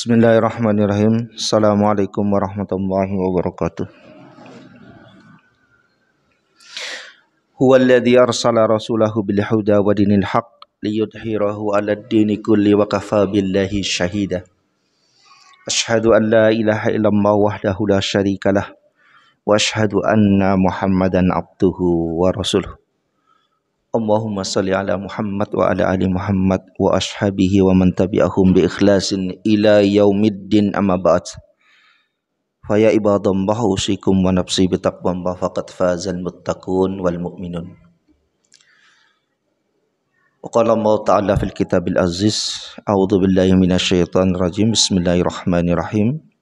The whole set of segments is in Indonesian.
Bismillahirrahmanirrahim. Assalamualaikum warahmatullahi wabarakatuh. Huwallazi arsala rasulahu bil huda wa dinil haqq liyudhhirahu 'alad dini kulli wa kafa billahi syahida. Asyhadu an la ilaha illallah wahdahu la syarikalah wa asyhadu anna Muhammadan abduhu wa rasuluh. Allahumma salli ala Muhammad wa ala ali Muhammad wa ashabihi wa man tabi'ahum bi ikhlasin ila yaumiddin amma ba'd. Fa ya ibadallah usikum wa nafsi bi taqwallah faqad fazal muttaqun wal mu'minun. Wa qala Allah ta'ala fil kitabil aziz, a'udzu billahi minasyaitonir rajim. Bismillahirrahmanirrahim.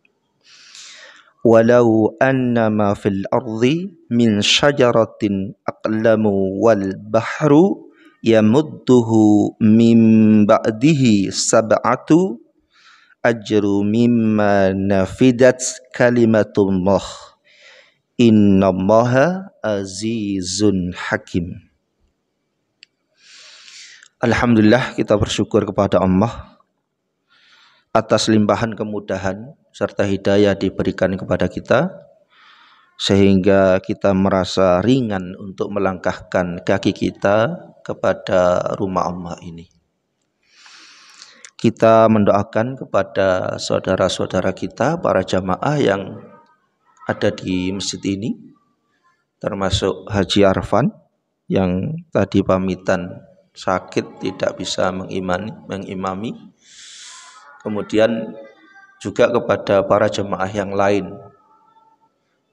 Walau annama fil ardi min syajaratin aqlamu wal bahru yamudduhu min ba'dihi sab'atu ajru mimma nafidat kalimatullah innallaha azizun hakim. Alhamdulillah, kita bersyukur kepada Allah atas limpahan kemudahan serta hidayah diberikan kepada kita, sehingga kita merasa ringan untuk melangkahkan kaki kita kepada rumah Allah ini. Kita mendoakan kepada saudara-saudara kita, para jamaah yang ada di masjid ini, termasuk Haji Arfan yang tadi pamitan sakit tidak bisa mengimami. Kemudian juga kepada para jemaah yang lain,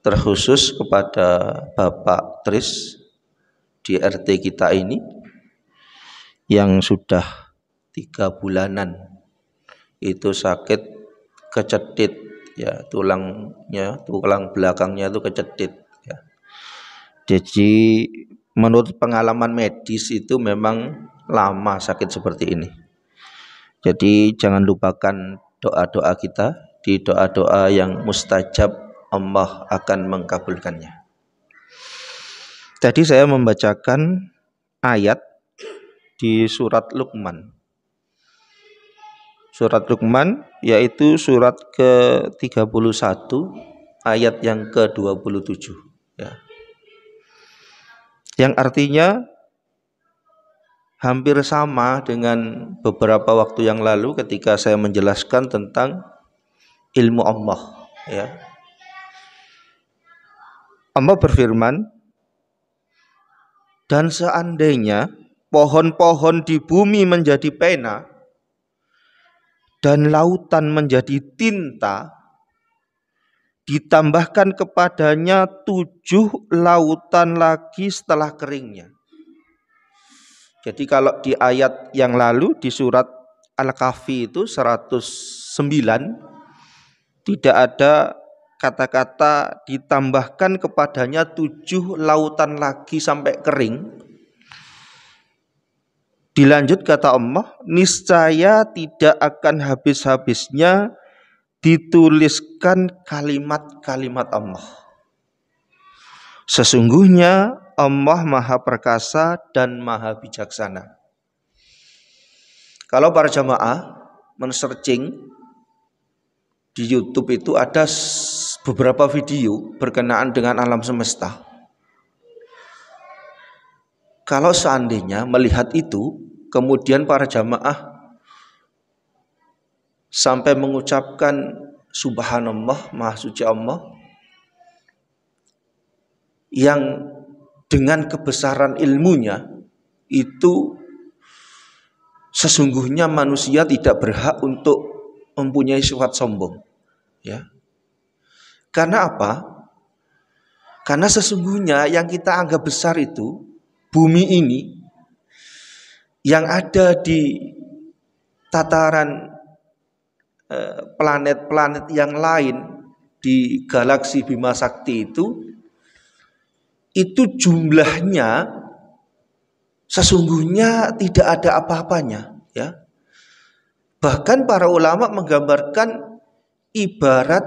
terkhusus kepada Bapak Tris di RT kita ini yang sudah 3 bulanan itu sakit kecedit, ya, tulang belakangnya itu kecedit, ya. Jadi menurut pengalaman medis itu memang lama sakit seperti ini. Jadi jangan lupakan doa-doa kita. Di doa-doa yang mustajab Allah akan mengkabulkannya. Tadi saya membacakan ayat di surat Luqman. Surat Luqman yaitu surat ke-31 ayat yang ke-27, ya. Yang artinya hampir sama dengan beberapa waktu yang lalu ketika saya menjelaskan tentang ilmu Allah, ya. Allah berfirman, dan seandainya pohon-pohon di bumi menjadi pena dan lautan menjadi tinta, ditambahkan kepadanya 7 lautan lagi setelah keringnya. Jadi kalau di ayat yang lalu di surat Al-Kahfi itu 109 tidak ada kata-kata ditambahkan kepadanya 7 lautan lagi sampai kering. Dilanjut kata Allah, niscaya tidak akan habis-habisnya dituliskan kalimat-kalimat Allah. Sesungguhnya Allah Maha Perkasa dan Maha Bijaksana. Kalau para jamaah men-searching di YouTube itu ada beberapa video berkenaan dengan alam semesta. Kalau seandainya melihat itu, kemudian para jamaah sampai mengucapkan Subhanallah, Maha Suci Allah, yang dengan kebesaran ilmunya itu sesungguhnya manusia tidak berhak untuk mempunyai sifat sombong, ya. Karena apa? Karena sesungguhnya yang kita anggap besar itu bumi ini, yang ada di tataran planet-planet yang lain di galaksi Bima Sakti itu jumlahnya sesungguhnya tidak ada apa-apanya, ya. Bahkan para ulama menggambarkan ibarat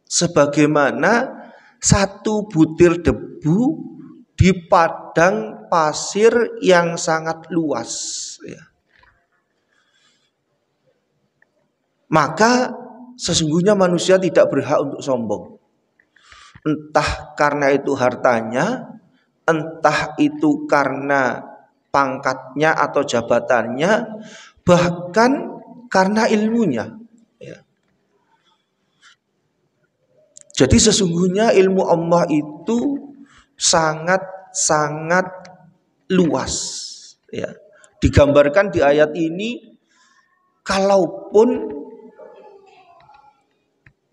sebagaimana 1 butir debu di padang pasir yang sangat luas, ya. maka sesungguhnya manusia tidak berhak untuk sombong. Entah karena itu hartanya, entah itu karena pangkatnya atau jabatannya, bahkan karena ilmunya. Ya. Jadi sesungguhnya ilmu Allah itu sangat luas. Ya. Digambarkan di ayat ini, kalaupun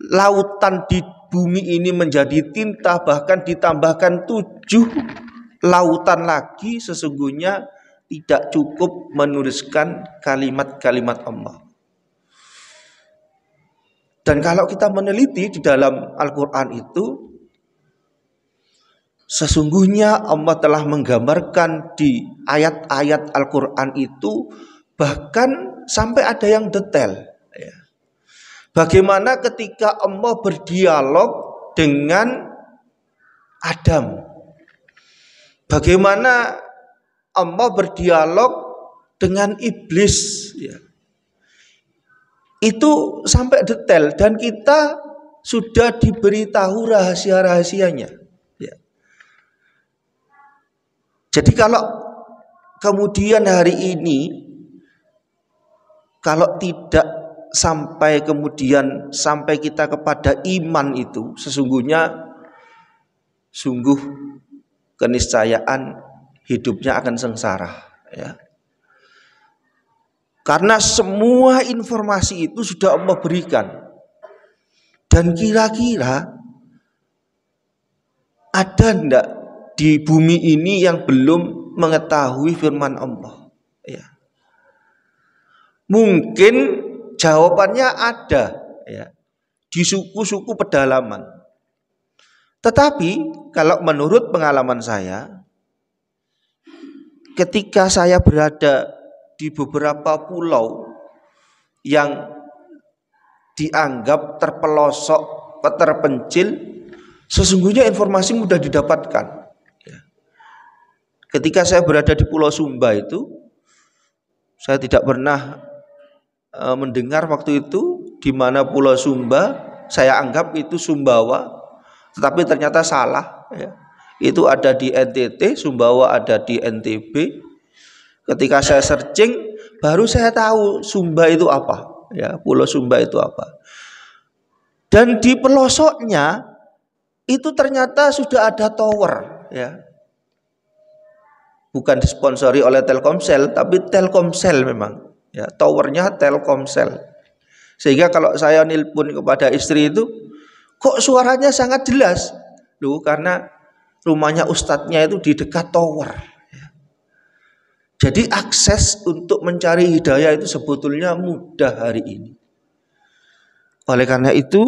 lautan di bumi ini menjadi tinta, bahkan ditambahkan 7 lautan lagi, sesungguhnya tidak cukup menuliskan kalimat-kalimat Allah. Dan kalau kita meneliti di dalam Al-Quran itu, sesungguhnya Allah telah menggambarkan di ayat-ayat Al-Quran itu bahkan sampai ada yang detail. Bagaimana ketika Allah berdialog dengan Adam, bagaimana Allah berdialog dengan iblis, ya. Itu sampai detail dan kita sudah diberitahu rahasia-rahasianya. Ya. Jadi kalau kemudian hari ini, kalau tidak sampai kita kepada iman itu, sesungguhnya sungguh keniscayaan hidupnya akan sengsara, ya. Karena semua informasi itu sudah Allah berikan. Dan kira-kira ada enggak di bumi ini yang belum mengetahui firman Allah? Ya. Mungkin jawabannya ada, ya, di suku-suku pedalaman. Tetapi kalau menurut pengalaman saya, ketika saya berada di beberapa pulau yang dianggap terpelosok, terpencil, sesungguhnya informasi mudah didapatkan. Ketika saya berada di Pulau Sumba itu, saya tidak pernah mendengar waktu itu di mana Pulau Sumba, saya anggap itu Sumbawa, tetapi ternyata salah. Ya. Itu ada di NTT, Sumbawa ada di NTB. Ketika saya searching, baru saya tahu Sumba itu apa, ya, Pulau Sumba itu apa. Dan di pelosoknya itu ternyata sudah ada tower, ya. Bukan disponsori oleh Telkomsel, tapi Telkomsel memang, ya, towernya Telkomsel. Sehingga kalau saya nelpon kepada istri itu, kok suaranya sangat jelas, loh, karena rumahnya ustadznya itu di dekat tower. Jadi akses untuk mencari hidayah itu sebetulnya mudah hari ini. Oleh karena itu,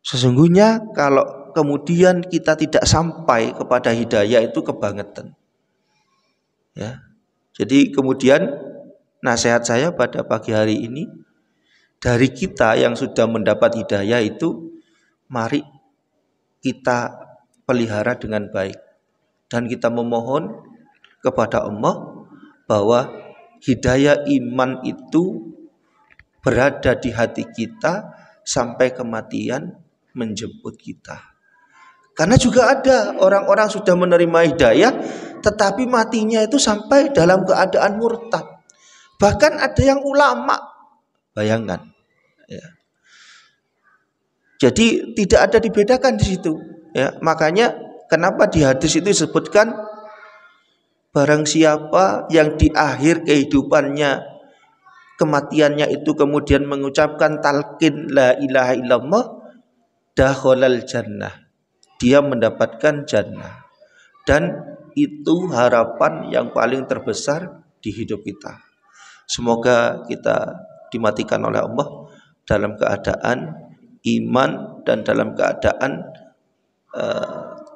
sesungguhnya kalau kemudian kita tidak sampai kepada hidayah itu kebangetan. Ya. Jadi kemudian nasihat saya pada pagi hari ini, dari kita yang sudah mendapat hidayah itu, mari kita pelihara dengan baik. Dan kita memohon kepada Allah bahwa hidayah iman itu berada di hati kita sampai kematian menjemput kita. Karena juga ada orang-orang sudah menerima hidayah tetapi matinya itu sampai dalam keadaan murtad. Bahkan ada yang ulama, bayangkan, ya. Jadi tidak ada dibedakan di situ, ya. Makanya kenapa di hadis itu disebutkan, barang siapa yang di akhir kehidupannya, kematiannya itu kemudian mengucapkan talqin la ilaha illallah, dakhalal jannah, dia mendapatkan jannah. Dan itu harapan yang paling terbesar di hidup kita. Semoga kita dimatikan oleh Allah dalam keadaan iman dan dalam keadaan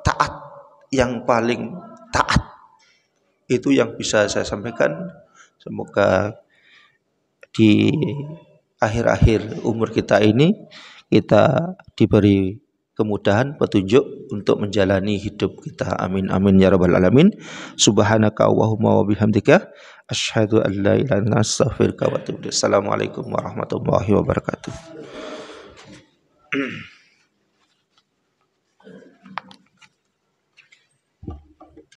taat, yang paling taat. Itu yang bisa saya sampaikan. Semoga di akhir-akhir umur kita ini kita diberi kemudahan, petunjuk untuk menjalani hidup kita. Amin amin ya rabbal alamin. Subhanaka Allahumma wa bihamdika asyhadu an la ilaha illa anta astaghfiruka wa atubu ilaik. Assalamualaikum warahmatullahi wabarakatuh.